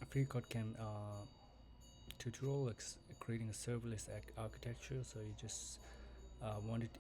free code can tutorial creating a serverless architecture. So you just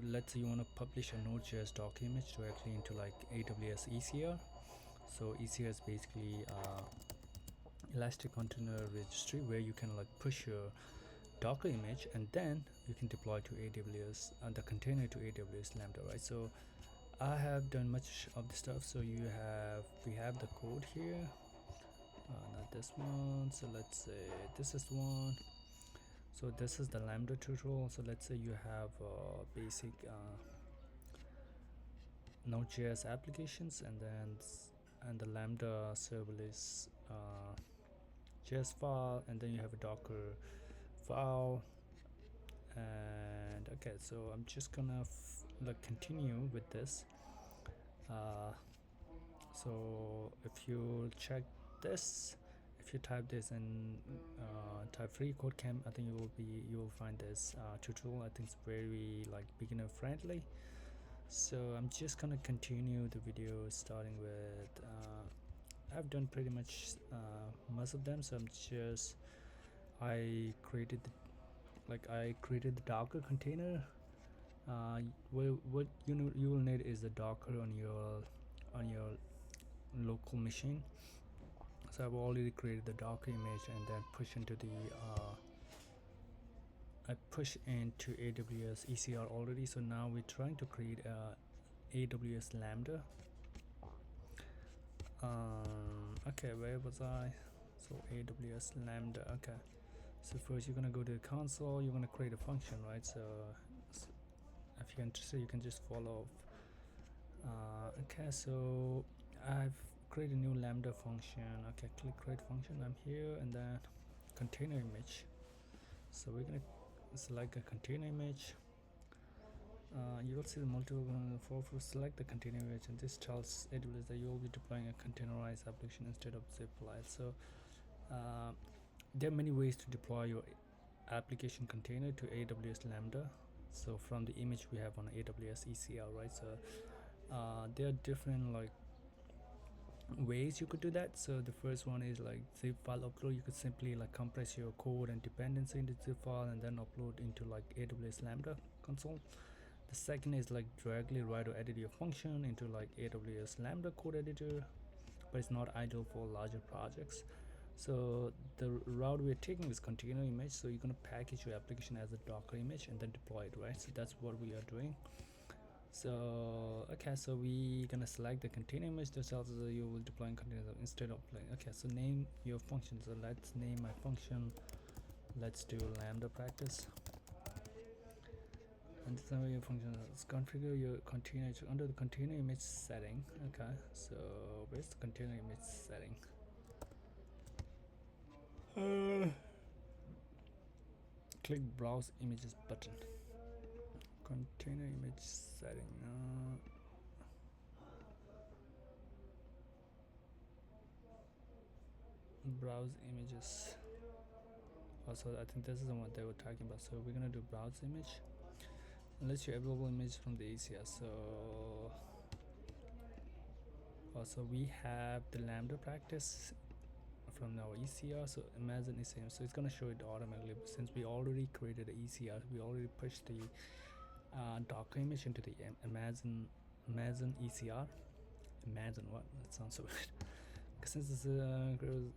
let's say you want to publish a Node.js doc image directly into like AWS ECR. So ECR is basically elastic container registry where you can like push your Docker image and then you can deploy to AWS and the container to AWS Lambda, right? So I have done much of the stuff. So we have the code here, not this one. So let's say this is one. So this is the Lambda tutorial. So let's say you have basic Node.js applications and the Lambda serverless JS file, and then you have a Docker file. And okay, so I'm just gonna like continue with this. So if you check this, if you type this and type free code camp, I think you will find this tutorial. I think it's very like beginner friendly. So I'm just gonna continue the video starting with I've done pretty much most of them. So I created the Docker container. What you will need is the Docker on your local machine. So I've already created the Docker image and then push into AWS ECR already. So now we're trying to create a AWS Lambda. Okay, where was I? So AWS Lambda. Okay, so first you're gonna go to the console, you're gonna create a function, right? So if you're interested, you can just follow. Okay, so I've created a new Lambda function. Okay, click create function. I'm here, and then container image. So we're gonna select a container image. You will see the multiple for select the container image, and this tells AWS that you will be deploying a containerized application instead of zip file. So there are many ways to deploy your application container to AWS Lambda. So from the image we have on AWS ECR, right? So there are different like ways you could do that. So the first one is like zip file upload. You could simply like compress your code and dependency into zip file and then upload into like AWS Lambda console. The second is like directly write or edit your function into like AWS Lambda code editor, but it's not ideal for larger projects. So the route we're taking is container image. So you're gonna package your application as a Docker image and then deploy it, right? So that's what we are doing. So okay, so we gonna select the container image that tells us you will deploy container instead of playing. Okay, so name your function. So let's name my function, let's do Lambda practice, and this is how your function is. Configure your container under the container image setting. Okay, so where's the container image setting? Click browse images button. Container image setting. Browse images. Also, I think this is the one they were talking about. So we're gonna do browse image. Let's show available image from the ECR. So also we have the Lambda practice from our ECR. So imagine the same. So it's gonna show it automatically since we already created the ECR. We already pushed the Docker image into the Amazon ECR. Imagine what? That sounds so weird.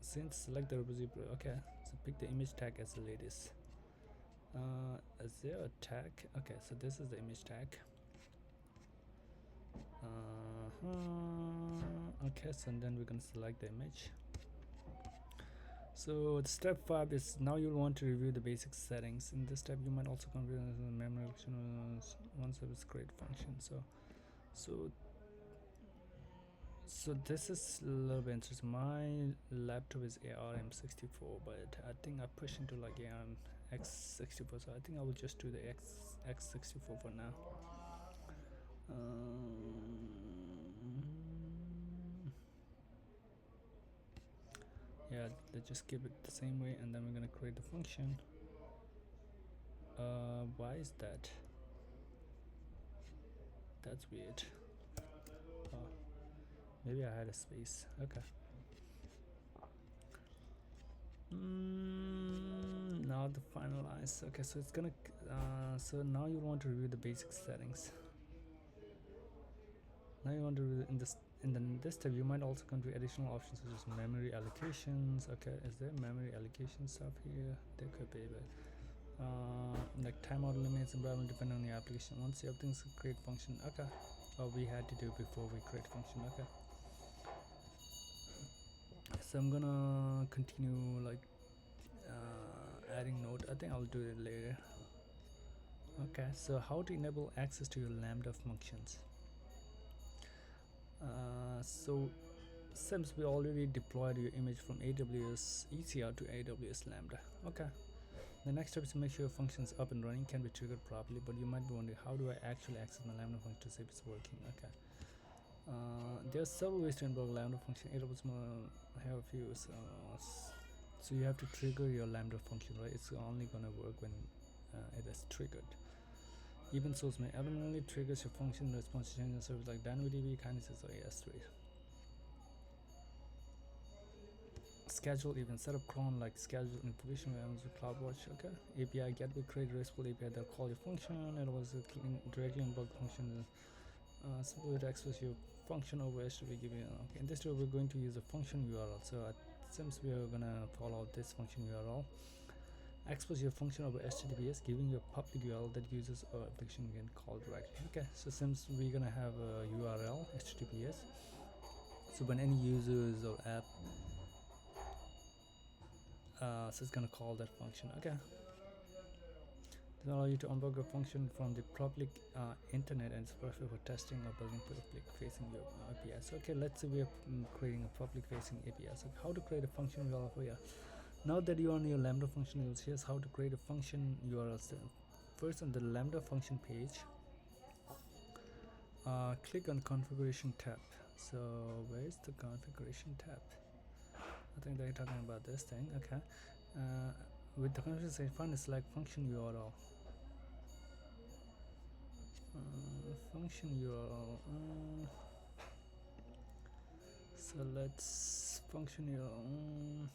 Since select the repository. Okay, so pick the image tag as the latest. Is there a tag? Okay, so this is the image tag. Okay, so then we're gonna select the image. So the step 5 is now you want to review the basic settings. In this step you might also configure the memory allocation one service create function. So this is a little bit interesting. My laptop is ARM64, but I think I push into like ARM X64, so I think I will just do the X64 for now. Yeah, let's just keep it the same way, and then we're gonna create the function. Why is that? That's weird. Maybe I had a space. Okay. Now the finalize. Okay, so it's gonna. So now you want to review the basic settings. Now you want to review in this tab. You might also configure additional options such as memory allocations. Okay, is there memory allocation stuff here? There could be, but like timeout limits and environment depending on the application. Once you have things create function. Okay, what we had to do before we create function. Okay. So I'm gonna continue like adding node. I think I'll do it later. Okay, so how to enable access to your Lambda functions. So since we already deployed your image from AWS ECR to AWS Lambda. Okay. The next step is to make sure your function is up and running, can be triggered properly, but you might be wondering, how do I actually access my Lambda function to see if it's working? Okay. There are several ways to invoke Lambda function. AWS have a few. So you have to trigger your Lambda function, right? It's only gonna work when it is triggered. Even source may automatically triggers your function in response to changes in service like DynamoDB, Kinesis, or AS3. Schedule event, set up cron like schedule information with CloudWatch. Okay. API get will create RESTful API that call your function. It was directly invoke function. Simply to access your function over HTTP. Give you okay. In this tutorial, we're going to use a function URL. So since we are gonna follow this function URL, expose your function over HTTPS, giving you a public URL that users or application can call directly. Okay, so since we're gonna have a URL HTTPS, so when any users or app, so it's gonna call that function. Okay. This allows you to unblock a function from the public internet, and it's perfect for testing or building public-facing APIs. Okay, let's say we are creating a public-facing API. So how to create a function URL for you? Now that you're on your Lambda function, here's how to create a function URL. So first, on the Lambda function page, click on Configuration tab. So where's the Configuration tab? I think they're talking about this thing. Okay. With the configuration, find and select function URL. Function URL. So let's function URL.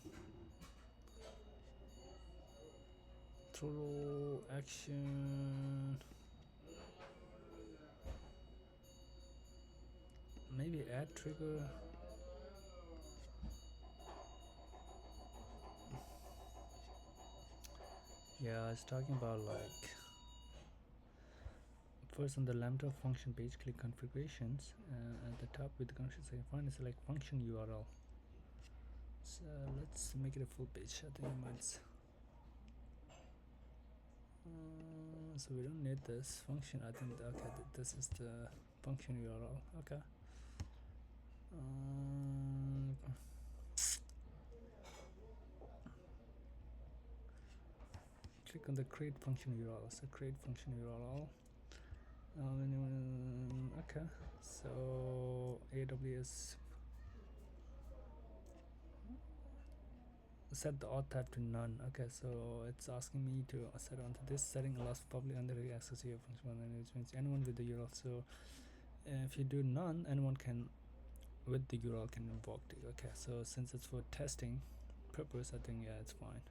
Total action. Maybe add trigger. Yeah, it's talking about like first on the Lambda function page, click configurations, at the top with the configuration section, find and select function URL. So let's make it a full page. I think it might. So we don't need this function. I think okay, this is the function URL. Okay. Click on the create function URL. So create function URL. Okay. So AWS set the auth type to none. Okay, so it's asking me to set onto this setting allows public and direct access to your function, which means anyone with the URL. So if you do none, anyone can with the URL can invoke it. Okay, so since it's for testing purpose, I think yeah, it's fine.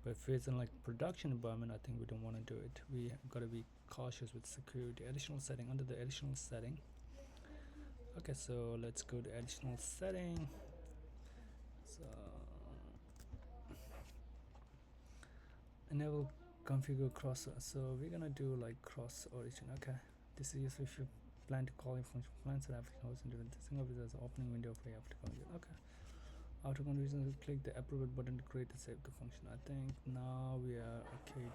But if it's in like production environment, I think we don't want to do it. We gotta be cautious with security. Additional setting, under the additional setting. Okay, so let's go to additional setting. So enable configure cross. So we're gonna do like cross origin. Okay, this is useful if you plan to call a function plans and application hosts and different thing of it as an opening window for you to configure. Okay, after configuration, click the approve button to create and save the function. I think now we are okay.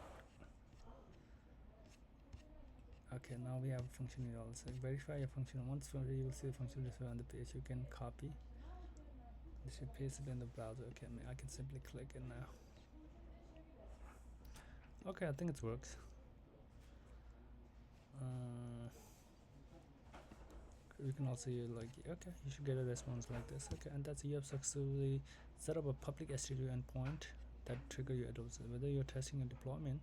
Okay, now we have a function here also. Verify your function. Once you will see the function displayed on the page, you can copy. You should paste it in the browser. Okay, I can simply click it now. Okay, I think it works. You can also like okay, you should get a response like this. Okay, and that's you have successfully set up a public HTTP endpoint that trigger your AWS. Whether you're testing a deployment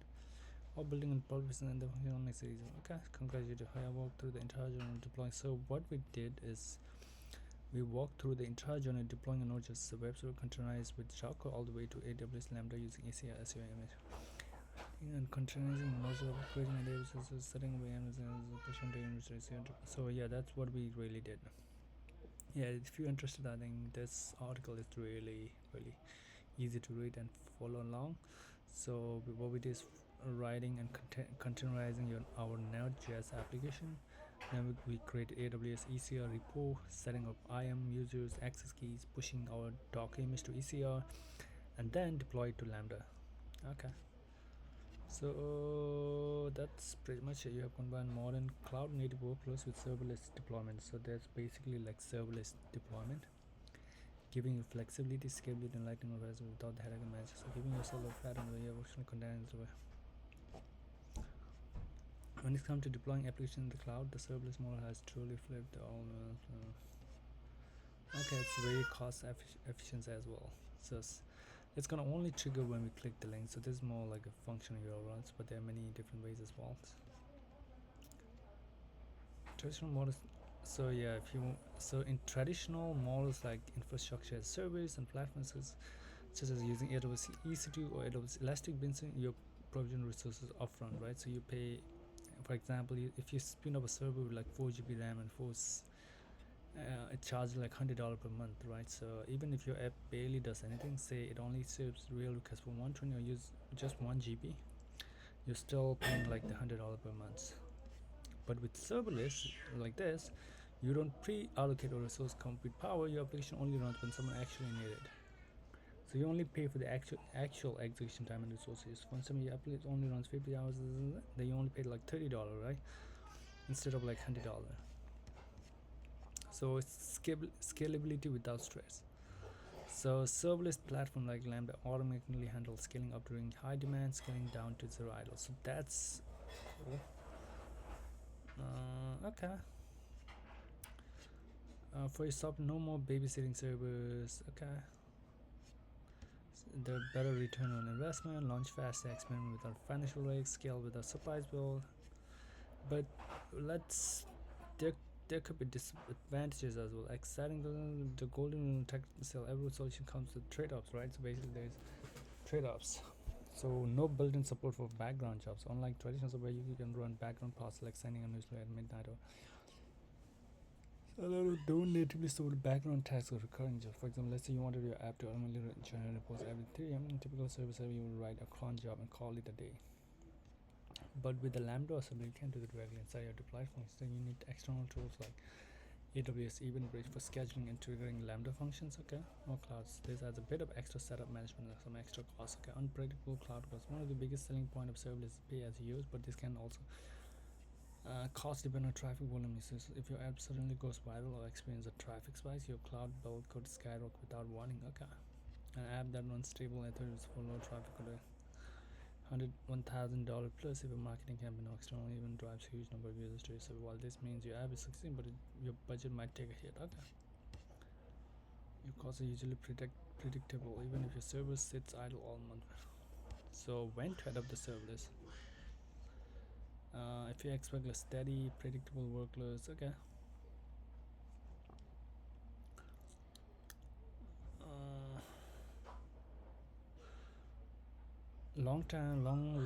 or building a public and the function makes it easy. Okay, congratulations. I walked through the entire journey of deploying. So what we did is We walk through the entire journey deploying a Node.js web server containerized with Docker all the way to AWS Lambda using ECR as your image. And containerizing Node.js, creating AWS, setting VMs, pushing to images. So yeah, that's what we really did. Yeah, if you're interested, I think this article is really easy to read and follow along. So what we did is writing and containerizing our Node.js application. Then we create AWS ECR repo, setting up IAM users, access keys, pushing our Docker image to ECR, and then deploy it to Lambda. Okay. So that's pretty much it. You have combined modern cloud native workflows with serverless deployment. So that's basically like serverless deployment, giving you flexibility, scalability, and lightning of without the headache and management. So giving yourself a pattern where you have optional containers. When it comes to deploying applications in the cloud, the serverless model has truly flipped all. Okay, it's very cost efficient as well. So it's gonna only trigger when we click the link. So this is more like a function URLs, but there are many different ways as well. Traditional models. So yeah, in traditional models like infrastructure as service and platforms such as using AWS EC2 or AWS Elastic Beanstalk, you provision resources upfront, right? So you pay, for example, if you spin up a server with like 4 GB RAM and it charges like $100 per month, right? So even if your app barely does anything, say it only serves real requests for 120 or use just 1 GB, you're still paying like the $100 per month. But with serverless like this, you don't pre-allocate a resource compute power. Your application only runs when someone actually needs it. So you only pay for the actual execution time and resources. When some of your application only runs 50 hours, then you only pay like $30, right? Instead of like $100. So it's scalability without stress. So serverless platform like Lambda automatically handles scaling up during high demand, scaling down to zero idle. So that's cool. Okay. For your sub, no more babysitting servers. Okay. The better return on investment, launch fast, experiment without financial risk, scale without surprise build. But let's there could be disadvantages as well. Exciting the golden rule tech sell every solution comes with trade-offs, right? So basically there's trade-offs. So no built-in support for background jobs. Unlike traditional software, you can run background tasks like sending a newsletter at midnight or don't natively support background tasks or recurring jobs. For example, let's say you wanted your app to automatically generate reports every 3 a.m. In typical service, you will write a cron job and call it a day. But with the Lambda assembly, you can't do that directly inside your deployed functions. Then you need external tools like AWS Event Bridge for scheduling and triggering Lambda functions. Okay, or clouds. This adds a bit of extra setup management and some extra costs. Okay, unpredictable cloud costs. One of the biggest selling point of serverless is pay as you use, but this can also cost depend on traffic volume usage. If your app suddenly goes viral or experiences a traffic spike, your cloud bill could skyrocket without warning. Okay, an app that runs stable Ethereum for low traffic could $1,000 plus if a marketing campaign or external event drives huge number of users to your server. While this means your app is succeeding, but your budget might take a hit. Okay, your costs are usually predictable, even if your server sits idle all month. So when to adopt the serverless? If you expect a steady, predictable workloads, okay. Long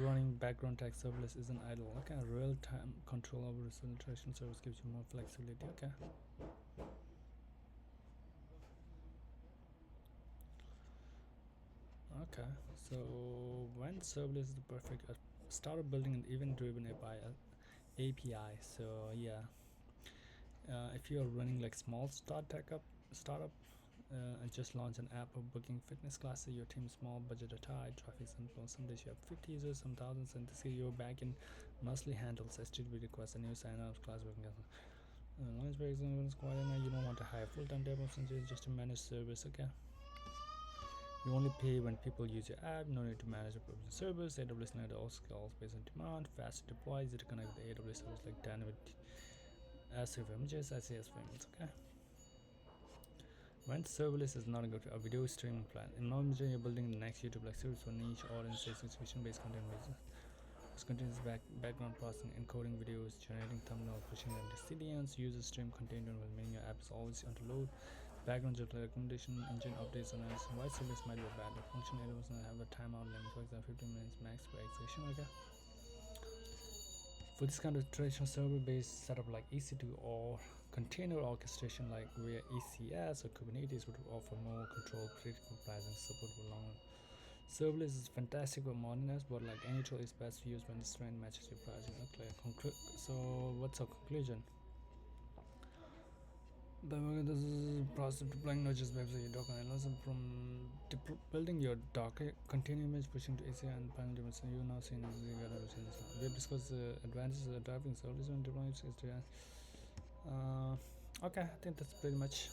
running background tag serverless isn't idle. Okay, real time control over representation service gives you more flexibility. Okay. Okay, so when serverless is the perfect startup building an event driven API. So yeah, if you're running like small startup and just launch an app of booking fitness classes, your team small, budget are tight, traffic simple. Some days you have 50 users, some thousands, and this your backend mostly handles HTTP requests and new sign-ups, class booking. Launch for example is quite enough. You don't want to hire full-time developers just to manage service. Okay. You only pay when people use your app. No need to manage a provision service. AWS Net all scales based on demand. Fast to deploy. Easy to connect with the AWS service like dynamic async images, ICS frameworks. Okay. When serverless is not a video streaming plan. Imagine you're building the next YouTube like series for niche audience execution based content. Contains background processing, encoding videos, generating thumbnails, pushing them to CDNs, user stream container when meaning your app is always on the load. Background recommendation engine updates on us. Why service might be bad. The function doesn't have a timeout limit, for example 15 minutes max for execution. Okay. For this kind of traditional server-based setup like EC2 or container orchestration like via ECR or Kubernetes would offer more control, predictable pricing, support for long. Serverless is fantastic for moderners, but like any tool is best used when the strength matches your pricing. Okay. So what's our conclusion? This is process of deploying Node.js website Docker and also from building your Docker container image, pushing to ACI and panel dimension. You now see we have discussed the advantages of driving serverless when deploying. Okay, I think that's pretty much.